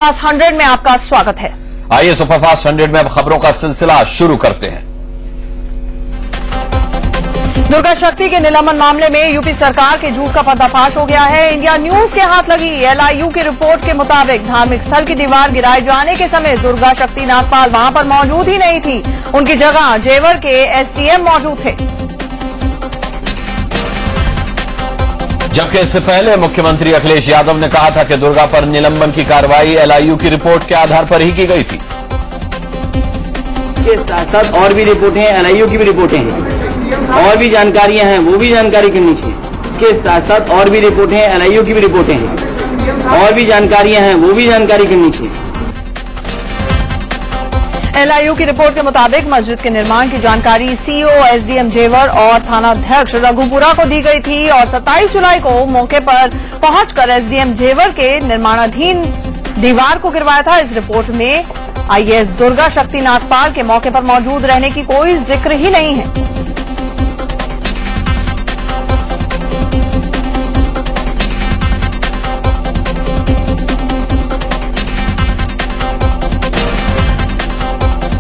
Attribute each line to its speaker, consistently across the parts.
Speaker 1: 100 में आपका स्वागत है।
Speaker 2: आइए सुपरफास्ट 100 में अब खबरों का सिलसिला शुरू करते हैं।
Speaker 1: दुर्गा शक्ति के निलंबन मामले में यूपी सरकार के झूठ का पर्दाफाश हो गया है। इंडिया न्यूज के हाथ लगी LIU की रिपोर्ट के मुताबिक धार्मिक स्थल की दीवार गिराए जाने के समय दुर्गा शक्ति नागपाल वहां पर मौजूद ही नहीं थी। उनकी जगह जेवर के SDM मौजूद थे।
Speaker 2: जबकि इससे पहले मुख्यमंत्री अखिलेश यादव ने कहा था कि दुर्गा पर निलंबन की कार्रवाई LIU की रिपोर्ट के आधार पर ही की गई थी।
Speaker 3: के साथ साथ और भी रिपोर्टें हैं, LIU की भी रिपोर्टें हैं, और भी जानकारियां हैं, वो भी जानकारी करनी चाहिए। के साथ साथ और भी रिपोर्टें हैं, LIU की भी रिपोर्टें हैं, और भी जानकारियां हैं, वो भी जानकारी करनी चाहिए।
Speaker 1: LIU की रिपोर्ट के मुताबिक मस्जिद के निर्माण की जानकारी CO SDM जेवर और थानाध्यक्ष रघुपुरा को दी गई थी और 27 जुलाई को मौके पर पहुंचकर SDM जेवर के निर्माणाधीन दीवार को गिरवाया था। इस रिपोर्ट में IAS दुर्गा शक्ति नागपाल के मौके पर मौजूद रहने की कोई जिक्र ही नहीं है।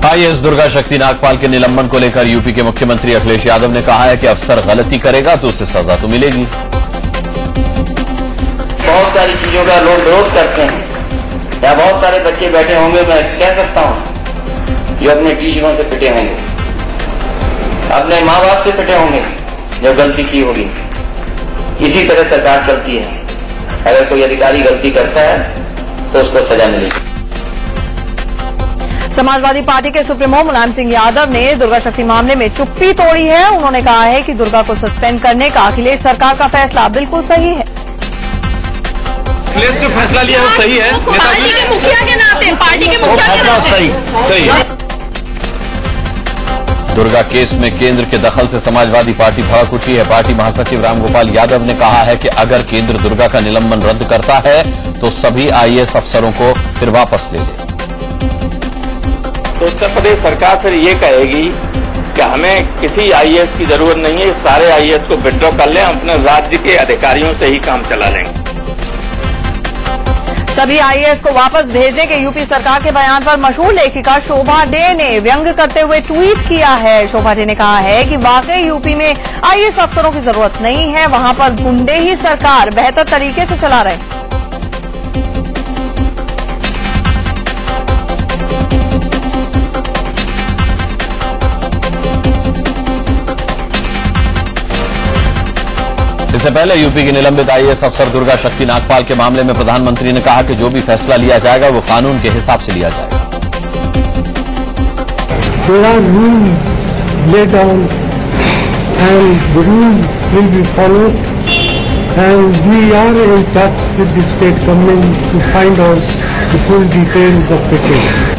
Speaker 2: IAS दुर्गा शक्ति नागपाल के निलंबन को लेकर यूपी के मुख्यमंत्री अखिलेश यादव ने कहा है कि अफसर गलती करेगा तो उसे सजा तो मिलेगी।
Speaker 3: बहुत सारी चीजों का लोग विरोध करते हैं, या बहुत सारे बच्चे बैठे होंगे, मैं कह सकता हूं, जो अपने टीचरों से पिटे होंगे, अपने माँ बाप से पिटे होंगे, जो गलती की होगी। इसी तरह सरकार चलती है। अगर कोई अधिकारी गलती करता है तो उसको सजा मिलेगी।
Speaker 1: समाजवादी पार्टी के सुप्रीमो मुलायम सिंह यादव ने दुर्गा शक्ति मामले में चुप्पी तोड़ी है। उन्होंने कहा है कि दुर्गा को सस्पेंड करने का अखिलेश सरकार का फैसला बिल्कुल सही है।
Speaker 4: अखिलेश जो फैसला लिया वो सही है।
Speaker 1: पार्टी के मुखिया के नाते, पार्टी के मुखिया के नाते
Speaker 4: सही है।
Speaker 2: दुर्गा केस में केंद्र के दखल से समाजवादी पार्टी भड़क उठी है। पार्टी महासचिव रामगोपाल यादव ने कहा है कि अगर केंद्र दुर्गा का निलंबन रद्द करता है तो सभी IAS अफसरों को फिर वापस ले ले।
Speaker 4: तो उत्तर प्रदेश सरकार फिर ये कहेगी कि हमें किसी IAS की जरूरत नहीं है, सारे IAS को विड्रॉ कर लें, अपने राज्य के अधिकारियों से ही काम चला लेंगे।
Speaker 1: सभी IAS को वापस भेजने के यूपी सरकार के बयान पर मशहूर लेखिका शोभा डे ने व्यंग करते हुए ट्वीट किया है। शोभा डे ने कहा है कि वाकई यूपी में IAS अफसरों की जरूरत नहीं है, वहां पर गुंडे ही सरकार बेहतर तरीके से चला रहे।
Speaker 2: इससे पहले यूपी के निलंबित IAS अफसर दुर्गा शक्ति नागपाल के मामले में प्रधानमंत्री ने कहा कि जो भी फैसला लिया जाएगा वो कानून के हिसाब से लिया जाएगा।
Speaker 5: There are rules laid down and the rules will be followed, and we are in touch with the state government to find out the full details of the case.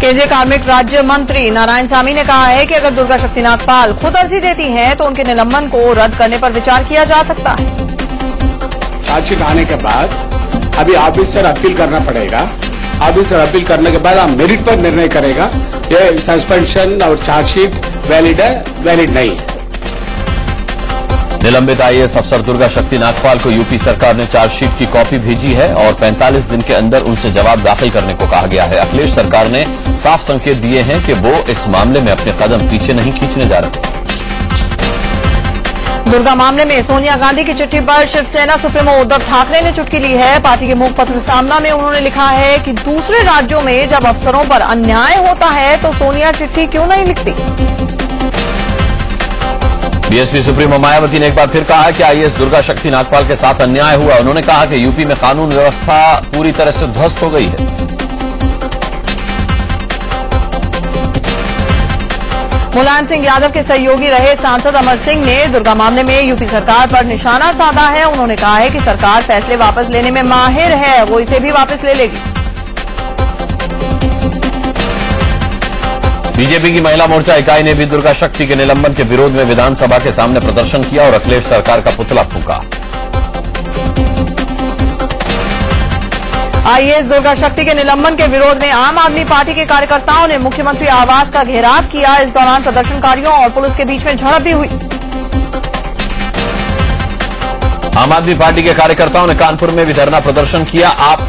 Speaker 1: केंद्रीय कार्मिक राज्य मंत्री नारायण सामी ने कहा है कि अगर दुर्गा शक्ति नागपाल खुद अर्जी देती हैं तो उनके निलंबन को रद्द करने पर विचार किया जा सकता है।
Speaker 6: चार्जशीट आने के बाद अभी ऑफिसर अपील करना पड़ेगा। ऑफिसर अपील करने के बाद आप मेरिट पर निर्णय करेगा ये सस्पेंशन और चार्जशीट वैलिड है, वैलिड नहीं है।
Speaker 2: निलंबित IAS अफसर दुर्गा शक्ति नागपाल को यूपी सरकार ने चार्जशीट की कॉपी भेजी है और 45 दिन के अंदर उनसे जवाब दाखिल करने को कहा गया है। अखिलेश सरकार ने साफ संकेत दिए हैं कि वो इस मामले में अपने कदम पीछे नहीं खींचने जा रहे।
Speaker 1: दुर्गा मामले में सोनिया गांधी की चिट्ठी पर शिवसेना सुप्रीमो उद्धव ठाकरे ने चुटकी ली है। पार्टी के मुखपत्र सामना में उन्होंने लिखा है कि दूसरे राज्यों में जब अफसरों पर अन्याय होता है तो सोनिया चिट्ठी क्यों नहीं लिखती।
Speaker 2: BSP सुप्रीमो मायावती ने एक बार फिर कहा है कि IAS दुर्गा शक्ति नागपाल के साथ अन्याय हुआ। उन्होंने कहा कि यूपी में कानून व्यवस्था पूरी तरह से ध्वस्त हो गई है।
Speaker 1: मुलायम सिंह यादव के सहयोगी रहे सांसद अमर सिंह ने दुर्गा मामले में यूपी सरकार पर निशाना साधा है। उन्होंने कहा है कि सरकार फैसले वापस लेने में माहिर है, वो इसे भी वापस ले लेगी।
Speaker 2: बीजेपी की महिला मोर्चा इकाई ने भी दुर्गा शक्ति के निलंबन के विरोध में विधानसभा के सामने प्रदर्शन किया और अखिलेश सरकार का पुतला फूंका।
Speaker 1: IAS दुर्गा शक्ति के निलंबन के विरोध में आम आदमी पार्टी के कार्यकर्ताओं ने मुख्यमंत्री आवास का घेराव किया। इस दौरान प्रदर्शनकारियों और पुलिस के बीच में झड़प भी हुई।
Speaker 2: आम आदमी पार्टी के कार्यकर्ताओं ने कानपुर में भी धरना प्रदर्शन किया। आप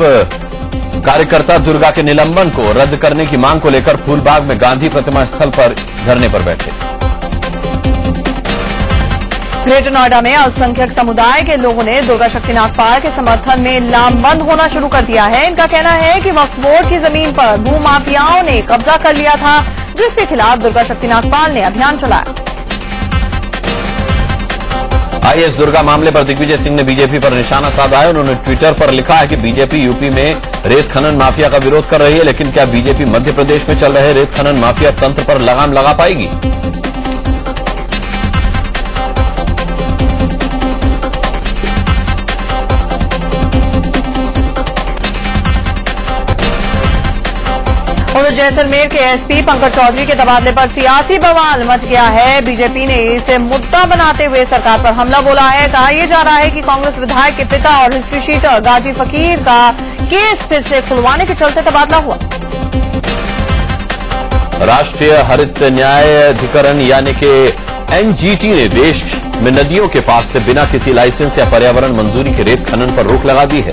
Speaker 2: कार्यकर्ता दुर्गा के निलंबन को रद्द करने की मांग को लेकर फूलबाग में गांधी प्रतिमा स्थल पर धरने पर बैठे।
Speaker 1: ग्रेटर नोएडा में अल्पसंख्यक समुदाय के लोगों ने दुर्गा शक्ति नागपाल के समर्थन में लामबंद होना शुरू कर दिया है। इनका कहना है कि वक्फ बोर्ड की जमीन पर भूमाफियाओं ने कब्जा कर लिया था, जिसके खिलाफ दुर्गा शक्ति नागपाल ने अभियान चलाया।
Speaker 2: आईएएस दुर्गा मामले पर दिग्विजय सिंह ने बीजेपी पर निशाना साधा है। उन्होंने ट्विटर पर लिखा है कि बीजेपी यूपी में रेत खनन माफिया का विरोध कर रही है, लेकिन क्या बीजेपी मध्य प्रदेश में चल रहे रेत खनन माफिया तंत्र पर लगाम लगा पाएगी?
Speaker 1: उधर जैसलमेर के एसपी पंकज चौधरी के तबादले पर सियासी बवाल मच गया है। बीजेपी ने इसे मुद्दा बनाते हुए सरकार पर हमला बोला है। कहा यह जा रहा है कि कांग्रेस विधायक के पिता और हिस्ट्री शीटर गाजी फकीर का केस फिर से खुलवाने के चलते तबादला हुआ।
Speaker 2: राष्ट्रीय हरित न्यायाधिकरण यानी कि एनजीटी ने देश में नदियों के पास से बिना किसी लाइसेंस या पर्यावरण मंजूरी के रेत खनन पर रोक लगा दी है।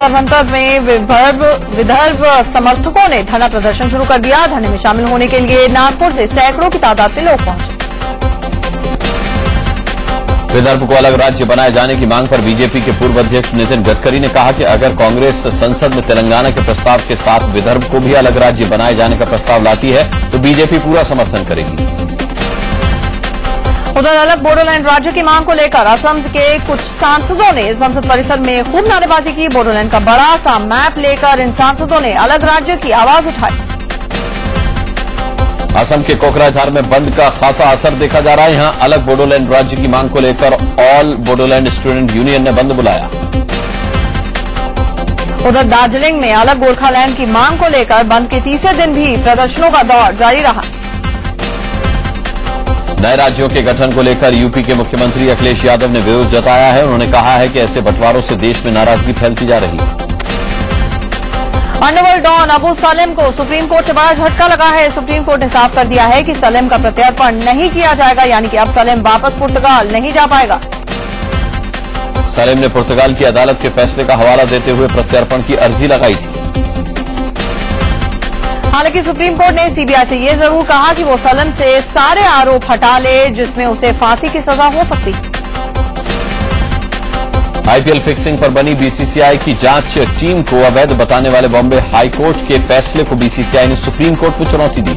Speaker 1: मंतर में विदर्भ समर्थकों ने धरना प्रदर्शन शुरू कर दिया। धरने में शामिल होने के लिए नागपुर से सैकड़ों की तादाद में लोग पहुंचे।
Speaker 2: विदर्भ को अलग राज्य बनाए जाने की मांग पर बीजेपी के पूर्व अध्यक्ष नितिन गडकरी ने कहा कि अगर कांग्रेस संसद में तेलंगाना के प्रस्ताव के साथ विदर्भ को भी अलग राज्य बनाए जाने का प्रस्ताव लाती है तो बीजेपी पूरा समर्थन करेगी।
Speaker 1: उधर अलग बोडोलैंड राज्य की मांग को लेकर असम के कुछ सांसदों ने संसद परिसर में खूब नारेबाजी की। बोडोलैंड का बड़ा सा मैप लेकर इन सांसदों ने अलग राज्य की आवाज उठाई।
Speaker 2: असम के कोकराझार में बंद का खासा असर देखा जा रहा है। यहां अलग बोडोलैंड राज्य की मांग को लेकर ऑल बोडोलैंड स्टूडेंट यूनियन ने बंद बुलाया।
Speaker 1: उधर दार्जिलिंग में अलग गोरखालैंड की मांग को लेकर बंद के तीसरे दिन भी प्रदर्शनों का दौर जारी रहा।
Speaker 2: नए राज्यों के गठन को लेकर यूपी के मुख्यमंत्री अखिलेश यादव ने विरोध जताया है। उन्होंने कहा है कि ऐसे बंटवारों से देश में नाराजगी फैलती जा रही है।
Speaker 1: अंडरवर्ल्ड डॉन अबू सलेम को सुप्रीम कोर्ट से बड़ा झटका लगा है। सुप्रीम कोर्ट ने साफ कर दिया है कि सलेम का प्रत्यर्पण नहीं किया जाएगा, यानी कि अब सलेम वापस पुर्तगाल नहीं जा पाएगा।
Speaker 2: सलेम ने पुर्तगाल की अदालत के फैसले का हवाला देते हुए प्रत्यर्पण की अर्जी लगाई थी।
Speaker 1: हालांकि सुप्रीम कोर्ट ने सीबीआई से यह जरूर कहा कि वो सलेम से सारे आरोप हटा ले जिसमें उसे फांसी की सजा हो सकती।
Speaker 2: आईपीएल फिक्सिंग पर बनी बीसीसीआई की जांच टीम को अवैध बताने वाले बॉम्बे हाईकोर्ट के फैसले को बीसीसीआई ने सुप्रीम कोर्ट में चुनौती दी।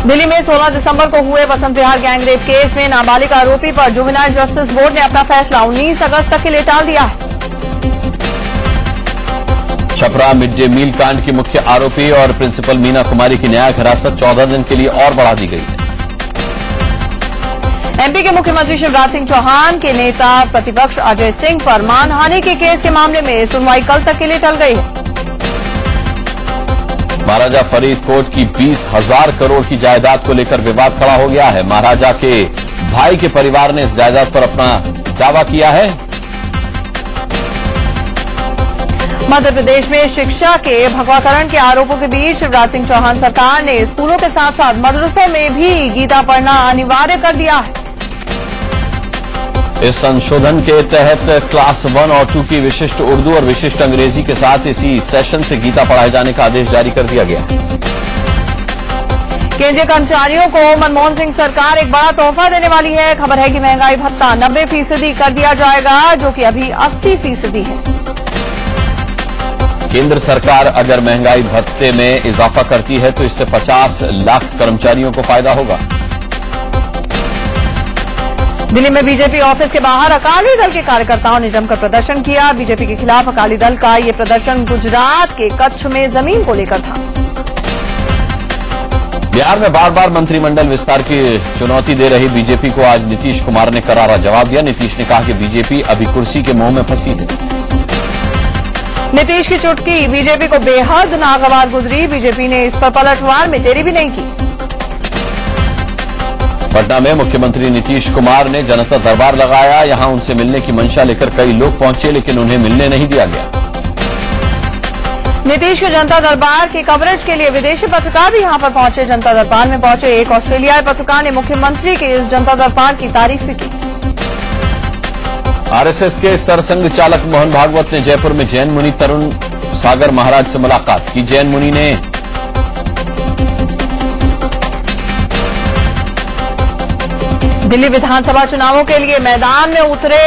Speaker 1: दिल्ली में 16 दिसंबर को हुए बसंत विहार गैंगरेप केस में नाबालिग आरोपी पर जुवेनाइल जस्टिस बोर्ड ने अपना फैसला 19 अगस्त तक के लिए टाल दिया है।
Speaker 2: छपरा मिड डे मील कांड की मुख्य आरोपी और प्रिंसिपल मीना कुमारी की न्यायिक हिरासत 14 दिन के लिए और बढ़ा दी गई है।
Speaker 1: एमपी के मुख्यमंत्री शिवराज सिंह चौहान के नेता प्रतिपक्ष अजय सिंह पर मानहानि के केस के मामले में सुनवाई कल तक के लिए टल गई है।
Speaker 2: महाराजा फरीदकोट की 20,000 करोड़ की जायदाद को लेकर विवाद खड़ा हो गया है। महाराजा के भाई के परिवार ने इस जायदाद पर अपना दावा किया है।
Speaker 1: मध्य प्रदेश में शिक्षा के भगवाकरण के आरोपों के बीच शिवराज सिंह चौहान सरकार ने स्कूलों के साथ साथ मदरसों में भी गीता पढ़ना अनिवार्य कर दिया है।
Speaker 2: इस संशोधन के तहत क्लास 1 और 2 की विशिष्ट उर्दू और विशिष्ट अंग्रेजी के साथ इसी सेशन से गीता पढ़ाए जाने का आदेश जारी कर दिया गया।
Speaker 1: केंद्रीय कर्मचारियों को मनमोहन सिंह सरकार एक बड़ा तोहफा देने वाली है। खबर है कि महंगाई भत्ता 90% कर दिया जाएगा, जो कि अभी 80% है।
Speaker 2: केंद्र सरकार अगर महंगाई भत्ते में इजाफा करती है तो इससे 50 लाख कर्मचारियों को फायदा होगा।
Speaker 1: दिल्ली में बीजेपी ऑफिस के बाहर अकाली दल के कार्यकर्ताओं ने जमकर प्रदर्शन किया। बीजेपी के खिलाफ अकाली दल का ये प्रदर्शन गुजरात के कच्छ में जमीन को लेकर था।
Speaker 2: बिहार में बार बार मंत्रिमंडल विस्तार की चुनौती दे रही बीजेपी को आज नीतीश कुमार ने करारा जवाब दिया। नीतीश ने कहा कि बीजेपी अभी कुर्सी के मोह में फंसी है।
Speaker 1: नीतीश की चुटकी बीजेपी को बेहद नागवार गुजरी। बीजेपी ने इस पर पलटवार में देरी भी नहीं की।
Speaker 2: पटना में मुख्यमंत्री नीतीश कुमार ने जनता दरबार लगाया। यहां उनसे मिलने की मंशा लेकर कई लोग पहुंचे, लेकिन उन्हें मिलने नहीं दिया गया।
Speaker 1: नीतीश के जनता दरबार की कवरेज के लिए विदेशी पत्रकार भी यहां पर पहुंचे। जनता दरबार में पहुंचे एक ऑस्ट्रेलियाई पत्रकार ने मुख्यमंत्री के इस जनता दरबार की तारीफ भी की।
Speaker 2: आरएसएस के सरसंघ चालक मोहन भागवत ने जयपुर में जैन मुनि तरुण सागर महाराज से मुलाकात की। जैन मुनि ने
Speaker 1: दिल्ली विधानसभा चुनावों के लिए मैदान में उतरे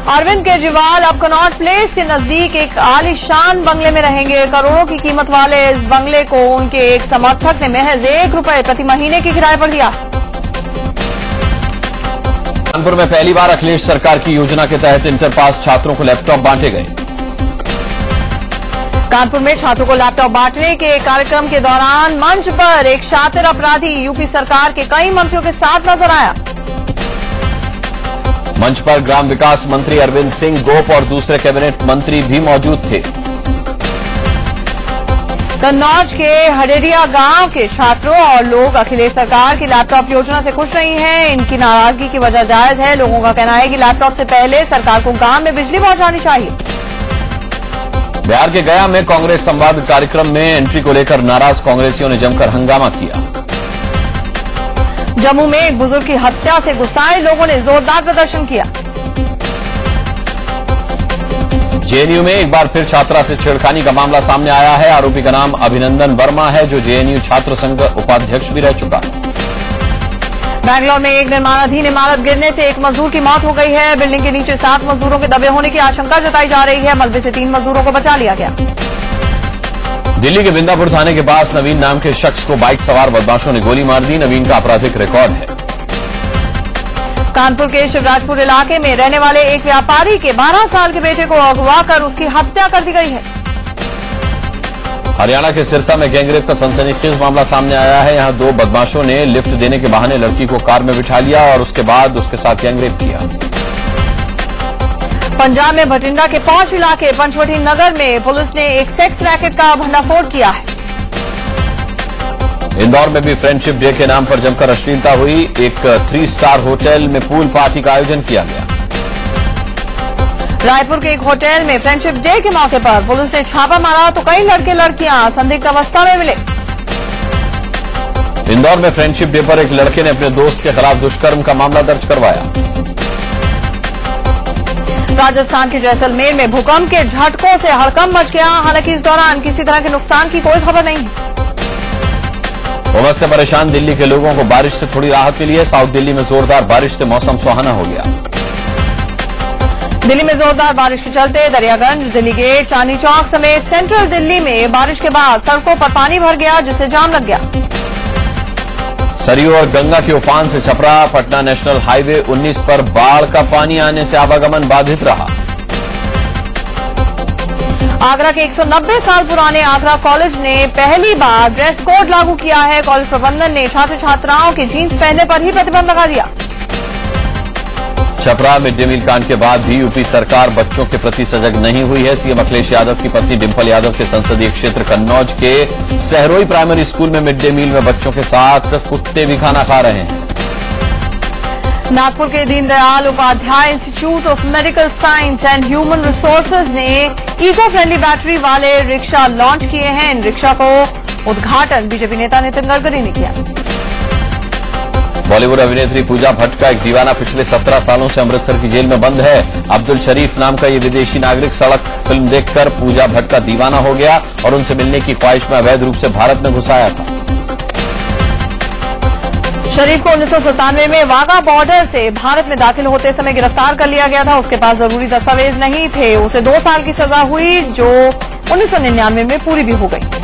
Speaker 1: अरविंद केजरीवाल अब कनॉट प्लेस के नजदीक एक आलीशान बंगले में रहेंगे। करोड़ों की कीमत वाले इस बंगले को उनके एक समर्थक ने महज ₹1 प्रति महीने के किराए पर दिया।
Speaker 2: कानपुर में पहली बार अखिलेश सरकार की योजना के तहत इंटर पास छात्रों को लैपटॉप बांटे गए।
Speaker 1: कानपुर में छात्रों को लैपटॉप बांटने के कार्यक्रम के दौरान मंच पर एक शातिर अपराधी यूपी सरकार के कई मंत्रियों के साथ नजर आया।
Speaker 2: मंच पर ग्राम विकास मंत्री अरविंद सिंह गोप और दूसरे कैबिनेट मंत्री भी मौजूद थे।
Speaker 1: कन्नौज के हडेरिया गांव के छात्रों और लोग अखिलेश सरकार की लैपटॉप योजना से खुश नहीं हैं। इनकी नाराजगी की वजह जायज है। लोगों का कहना है कि लैपटॉप से पहले सरकार को गांव में बिजली पहुंचानी चाहिए।
Speaker 2: बिहार के गया में कांग्रेस संवाद कार्यक्रम में एंट्री को लेकर नाराज कांग्रेसियों ने जमकर हंगामा किया।
Speaker 1: जम्मू में एक बुजुर्ग की हत्या से गुस्साए लोगों ने जोरदार प्रदर्शन किया।
Speaker 2: जेएनयू में एक बार फिर छात्रा से छेड़खानी का मामला सामने आया है। आरोपी का नाम अभिनंदन वर्मा है, जो जेएनयू छात्र संघ उपाध्यक्ष भी रह चुका है।
Speaker 1: बैंगलोर में एक निर्माणाधीन इमारत गिरने से एक मजदूर की मौत हो गई है। बिल्डिंग के नीचे 7 मजदूरों के दबे होने की आशंका जताई जा रही है। मलबे से 3 मजदूरों को बचा लिया गया।
Speaker 2: दिल्ली के बिंदापुर थाने के पास नवीन नाम के शख्स को बाइक सवार बदमाशों ने गोली मार दी। नवीन का आपराधिक रिकॉर्ड है।
Speaker 1: कानपुर के शिवराजपुर इलाके में रहने वाले एक व्यापारी के 12 साल के बेटे को अगवा कर उसकी हत्या कर दी गई है।
Speaker 2: हरियाणा के सिरसा में गैंगरेप का सनसनीखेज मामला सामने आया है। यहां 2 बदमाशों ने लिफ्ट देने के बहाने लड़की को कार में बिठा लिया और उसके बाद उसके साथ गैंगरेप किया।
Speaker 1: पंजाब में भटिंडा के पौंछ इलाके पंचवटी नगर में पुलिस ने एक सेक्स रैकेट का भंडाफोड़ किया है।
Speaker 2: इंदौर में भी फ्रेंडशिप डे के नाम पर जमकर अश्लीलता हुई। एक 3 स्टार होटल में पूल पार्टी का आयोजन किया गया।
Speaker 1: रायपुर के एक होटल में फ्रेंडशिप डे के मौके पर पुलिस ने छापा मारा तो कई लड़के लड़कियां संदिग्ध अवस्था में मिले।
Speaker 2: इंदौर में फ्रेंडशिप डे पर एक लड़के ने अपने दोस्त के खिलाफ दुष्कर्म का मामला दर्ज करवाया।
Speaker 1: राजस्थान के जैसलमेर में भूकंप के झटकों से हड़कंप मच गया। हालांकि इस दौरान किसी तरह के नुकसान की कोई खबर नहीं है।
Speaker 2: उमस से परेशान दिल्ली के लोगों को बारिश से थोड़ी राहत मिली है। साउथ दिल्ली में जोरदार बारिश से मौसम सुहाना हो गया।
Speaker 1: दिल्ली में जोरदार बारिश के चलते दरियागंज, दिल्ली गेट, चांदनी चौक समेत सेंट्रल दिल्ली में बारिश के बाद सड़कों पर पानी भर गया, जिससे जाम लग गया।
Speaker 2: सरयू और गंगा के उफान से छपरा पटना नेशनल हाईवे 19 पर बाढ़ का पानी आने से आवागमन बाधित रहा।
Speaker 1: आगरा के 190 साल पुराने आगरा कॉलेज ने पहली बार ड्रेस कोड लागू किया है। कॉलेज प्रबंधन ने छात्र छात्राओं के जीन्स पहनने पर ही प्रतिबंध लगा दिया।
Speaker 2: छपरा मिड डे मील कांड के बाद भी यूपी सरकार बच्चों के प्रति सजग नहीं हुई है। सीएम अखिलेश यादव की पत्नी डिंपल यादव के संसदीय क्षेत्र कन्नौज के सहरोई प्राइमरी स्कूल में मिड डे मील में बच्चों के साथ कुत्ते भी खाना खा रहे हैं।
Speaker 1: नागपुर के Deendayal Upadhyay institute of medical science and human resources ने इको फ्रेंडली बैटरी वाले रिक्शा लॉन्च किए हैं। इन रिक्शा को उद्घाटन बीजेपी नेता नितिन गडकरी ने किया।
Speaker 2: बॉलीवुड अभिनेत्री पूजा भट्ट का एक दीवाना पिछले 17 सालों से अमृतसर की जेल में बंद है। अब्दुल शरीफ नाम का ये विदेशी नागरिक सड़क फिल्म देखकर पूजा भट्ट का दीवाना हो गया और उनसे मिलने की ख्वाहिश में अवैध रूप से भारत में घुस आया था।
Speaker 1: शरीफ को 1997 में वाघा बॉर्डर से भारत में दाखिल होते समय गिरफ्तार कर लिया गया था। उसके पास जरूरी दस्तावेज नहीं थे। उसे 2 साल की सजा हुई, जो 1999 में पूरी भी हो गई।